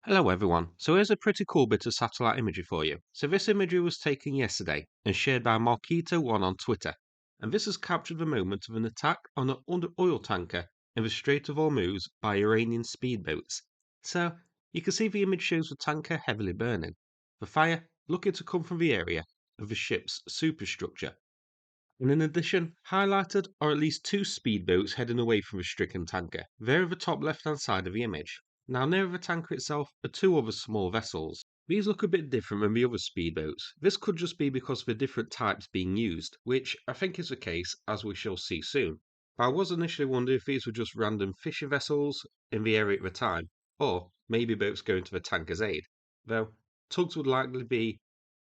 Hello everyone. So here's a pretty cool bit of satellite imagery for you. So this imagery was taken yesterday and shared by Marquito1 on Twitter. And this has captured the moment of an attack on an oil tanker in the Strait of Hormuz by Iranian speedboats. So you can see the image shows the tanker heavily burning. The fire looking to come from the area of the ship's superstructure. And in addition, highlighted are at least two speedboats heading away from the stricken tanker. They're at the top left hand side of the image. Now, near the tanker itself are two other small vessels. These look a bit different than the other speedboats. This could just be because of the different types being used, which I think is the case, as we shall see soon. But I was initially wondering if these were just random fisher vessels in the area at the time, or maybe boats going to the tanker's aid, though tugs would likely be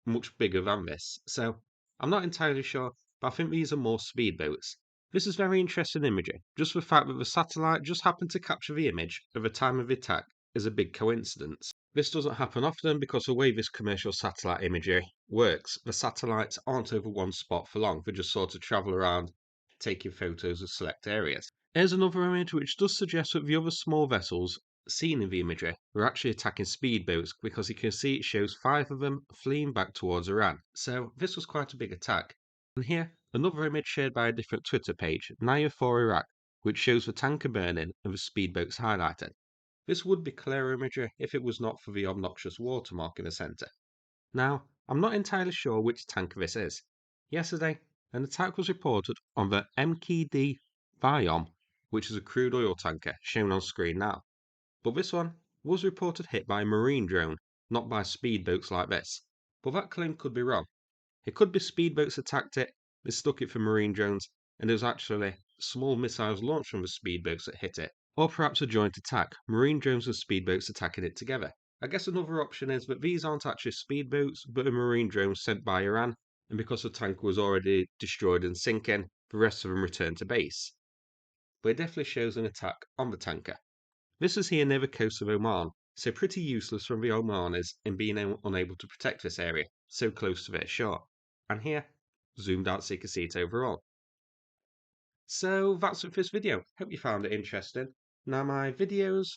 much bigger than this, so I'm not entirely sure, but I think these are more speedboats. This is very interesting imagery. Just the fact that the satellite just happened to capture the image at the time of the attack is a big coincidence. This doesn't happen often because the way this commercial satellite imagery works, the satellites aren't over one spot for long. They just sort of travel around taking photos of select areas. Here's another image which does suggest that the other small vessels seen in the imagery were actually attacking speedboats because you can see it shows 5 of them fleeing back towards Iran. So this was quite a big attack. And here, another image shared by a different Twitter page, Naya for Iraq, which shows the tanker burning and the speedboats highlighted. This would be clearer imagery if it was not for the obnoxious watermark in the centre. Now, I'm not entirely sure which tanker this is. Yesterday, an attack was reported on the MKD Vyom, which is a crude oil tanker shown on screen now. But this one was reported hit by a marine drone, not by speedboats like this. But that claim could be wrong. It could be speedboats attacked it, mistook it for marine drones, and it was actually small missiles launched from the speedboats that hit it. Or perhaps a joint attack, marine drones and speedboats attacking it together. I guess another option is that these aren't actually speedboats, but a marine drone sent by Iran, and because the tanker was already destroyed and sinking, the rest of them returned to base. But it definitely shows an attack on the tanker. This is here near the coast of Oman, so pretty useless from the Omanis in being unable to protect this area, so close to their shore. And here, zoomed out so you can see it overall. So that's it for this video. Hope you found it interesting. Now my videos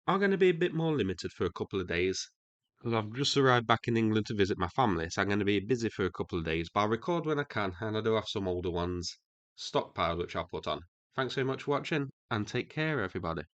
are going to be a bit more limited for a couple of days, because I've just arrived back in England to visit my family, so I'm going to be busy for a couple of days, but I'll record when I can, and I do have some older ones stockpiled which I'll put on. Thanks so much for watching, and take care everybody.